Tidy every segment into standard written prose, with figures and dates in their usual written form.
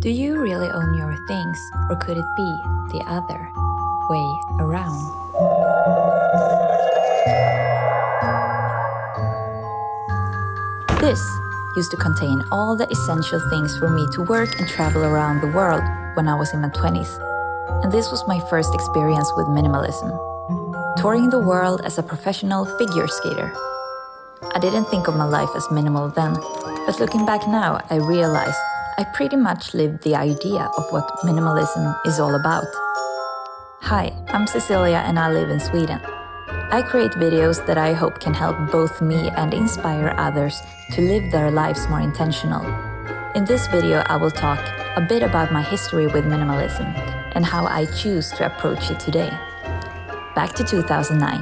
Do you really own your things, or could it be the other way around? This used to contain all the essential things for me to work and travel around the world when I was in my 20s. And this was my first experience with minimalism. Touring the world as a professional figure skater. I didn't think of my life as minimal then, but looking back now, I realized I pretty much lived the idea of what minimalism is all about. Hi, I'm Cecilia and I live in Sweden. I create videos that I hope can help both me and inspire others to live their lives more intentional. In this video, I will talk a bit about my history with minimalism and how I choose to approach it today. Back to 2009.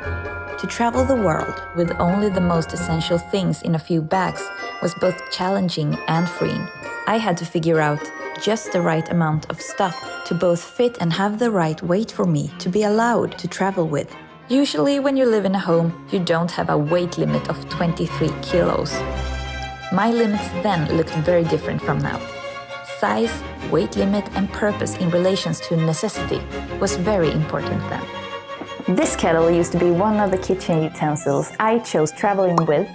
To travel the world with only the most essential things in a few bags was both challenging and freeing. I had to figure out just the right amount of stuff to both fit and have the right weight for me to be allowed to travel with. Usually when you live in a home, you don't have a weight limit of 23 kilos. My limits then looked very different from now. Size, weight limit and purpose in relation to necessity was very important then. This kettle used to be one of the kitchen utensils I chose traveling with,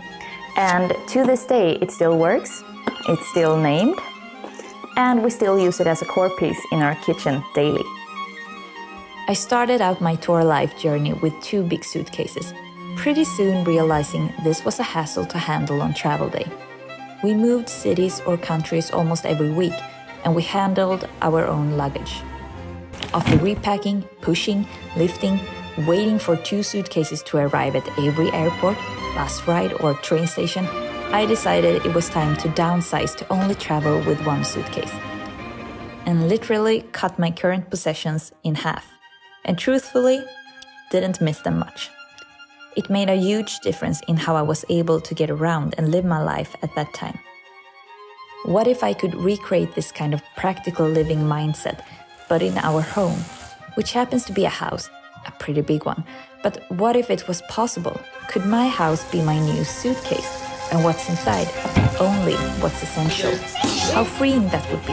and to this day it still works, it's still named, and we still use it as a core piece in our kitchen daily. I started out my tour life journey with 2 big suitcases, pretty soon realizing this was a hassle to handle on travel day. We moved cities or countries almost every week, and we handled our own luggage. After repacking, pushing, lifting, waiting for 2 suitcases to arrive at every airport, bus ride or train station, I decided it was time to downsize to only travel with 1 suitcase. And literally cut my current possessions in half. And truthfully, didn't miss them much. It made a huge difference in how I was able to get around and live my life at that time. What if I could recreate this kind of practical living mindset, but in our home, which happens to be a house, a pretty big one. But what if it was possible? Could my house be my new suitcase? And what's inside? Only what's essential. How freeing that would be.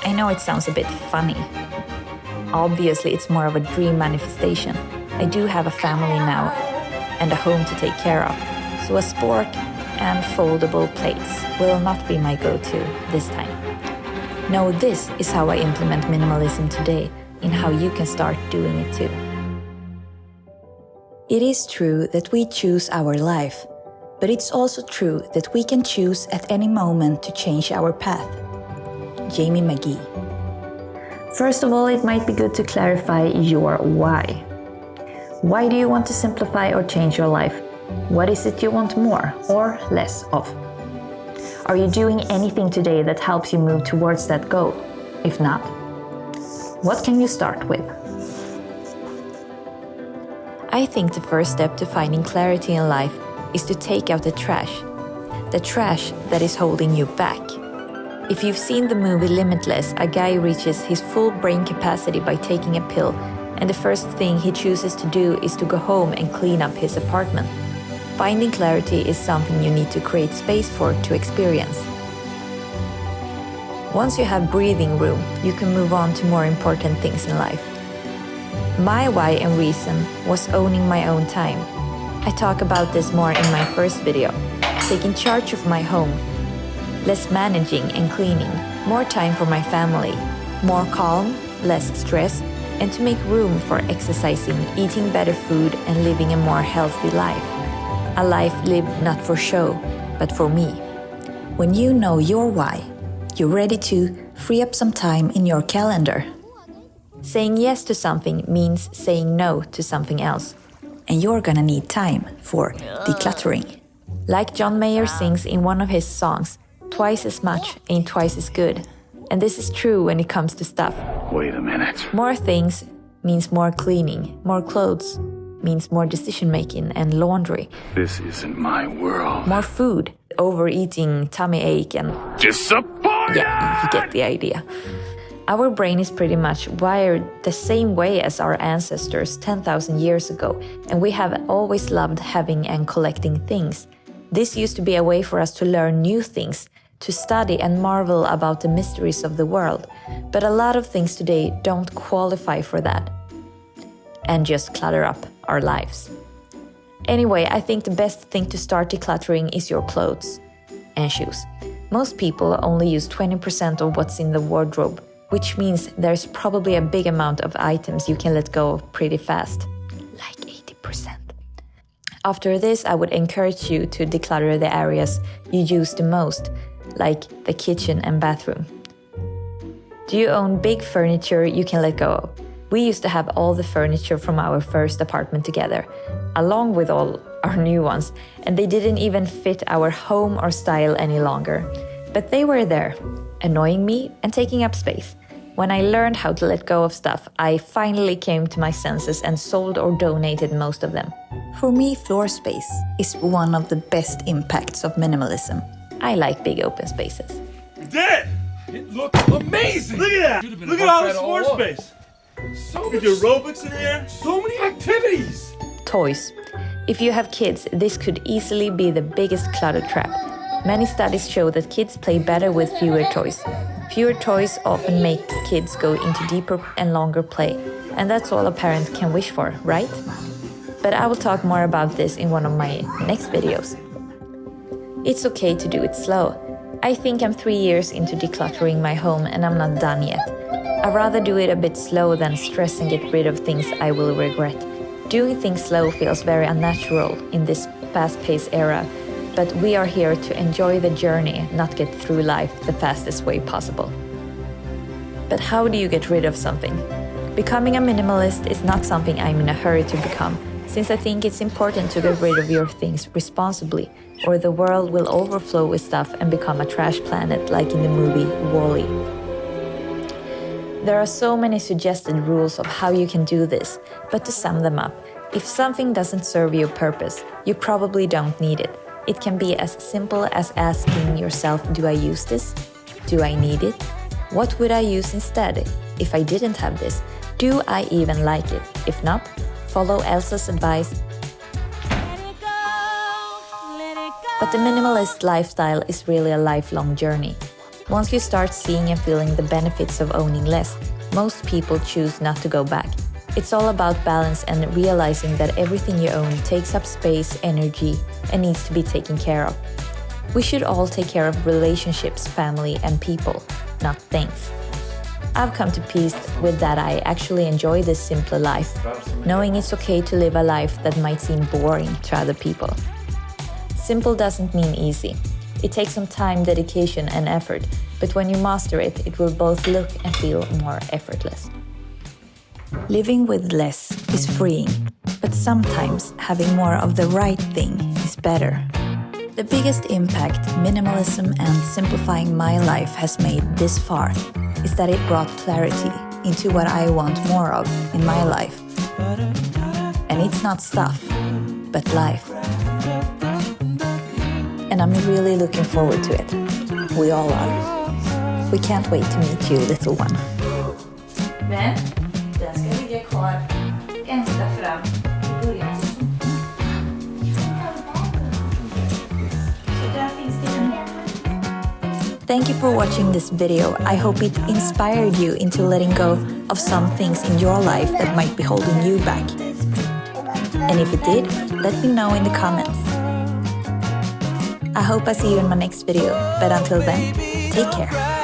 I know it sounds a bit funny. Obviously, it's more of a dream manifestation. I do have a family now and a home to take care of. So a spork and foldable plates will not be my go-to this time. No, this is how I implement minimalism today and how you can start doing it too. It is true that we choose our life, but it's also true that we can choose at any moment to change our path. Jamie McGee. First of all, it might be good to clarify your why. Why do you want to simplify or change your life? What is it you want more or less of? Are you doing anything today that helps you move towards that goal? If not, what can you start with? I think the first step to finding clarity in life is to take out the trash that is holding you back. If you've seen the movie Limitless, a guy reaches his full brain capacity by taking a pill, and the first thing he chooses to do is to go home and clean up his apartment. Finding clarity is something you need to create space for to experience. Once you have breathing room, you can move on to more important things in life. My why and reason was owning my own time. I talk about this more in my first video. Taking charge of my home, less managing and cleaning, more time for my family, more calm, less stress, and to make room for exercising, eating better food, and living a more healthy life. A life lived not for show, but for me. When you know your why, you're ready to free up some time in your calendar. Saying yes to something means saying no to something else. And you're gonna need time for decluttering. Like John Mayer sings in one of his songs, twice as much ain't twice as good. And this is true when it comes to stuff. Wait a minute. More things means more cleaning. More clothes means more decision-making and laundry. This isn't my world. More food, overeating, tummy ache and... Disappointed! Yeah, you get the idea. Our brain is pretty much wired the same way as our ancestors 10,000 years ago, and we have always loved having and collecting things. This used to be a way for us to learn new things, to study and marvel about the mysteries of the world, but a lot of things today don't qualify for that and just clutter up our lives. Anyway, I think the best thing to start decluttering is your clothes and shoes. Most people only use 20% of what's in the wardrobe, which means there's probably a big amount of items you can let go of pretty fast, like 80%. After this, I would encourage you to declutter the areas you use the most, like the kitchen and bathroom. Do you own big furniture you can let go of? We used to have all the furniture from our first apartment together, along with all our new ones, and they didn't even fit our home or style any longer. But they were there, annoying me and taking up space. When I learned how to let go of stuff, I finally came to my senses and sold or donated most of them. For me, floor space is one of the best impacts of minimalism. I like big open spaces. You did it! It looks amazing! Look at that! Look at all this floor space! So much aerobics in here! So many activities! Toys. If you have kids, this could easily be the biggest clutter trap. Many studies show that kids play better with fewer toys. Fewer toys often make kids go into deeper and longer play, and that's all a parent can wish for, right? But I will talk more about this in one of my next videos. It's okay to do it slow. I think I'm 3 years into decluttering my home and I'm not done yet. I'd rather do it a bit slow than stress and get rid of things I will regret. Doing things slow feels very unnatural in this fast-paced era, but we are here to enjoy the journey, not get through life the fastest way possible. But how do you get rid of something? Becoming a minimalist is not something I'm in a hurry to become, since I think it's important to get rid of your things responsibly, or the world will overflow with stuff and become a trash planet like in the movie WALL-E. There are so many suggested rules of how you can do this, but to sum them up, if something doesn't serve your purpose, you probably don't need it. It can be as simple as asking yourself, do I use this? Do I need it? What would I use instead if I didn't have this? Do I even like it? If not, follow Elsa's advice. But the minimalist lifestyle is really a lifelong journey. Once you start seeing and feeling the benefits of owning less, most people choose not to go back. It's all about balance and realizing that everything you own takes up space, energy, and needs to be taken care of. We should all take care of relationships, family, and people, not things. I've come to peace with that. I actually enjoy this simpler life, knowing it's okay to live a life that might seem boring to other people. Simple doesn't mean easy. It takes some time, dedication, and effort, but when you master it, it will both look and feel more effortless. Living with less is freeing, but sometimes having more of the right thing is better. The biggest impact minimalism and simplifying my life has made this far is that it brought clarity into what I want more of in my life. And it's not stuff, but life. And I'm really looking forward to it. We all are. We can't wait to meet you, little one. Men, den ska ligga kvar ända fram i början. Så där finns det en. Thank you for watching this video. I hope it inspired you into letting go of some things in your life that might be holding you back. And if it did, let me know in the comments. I hope I see you in my next video, but until then, take care.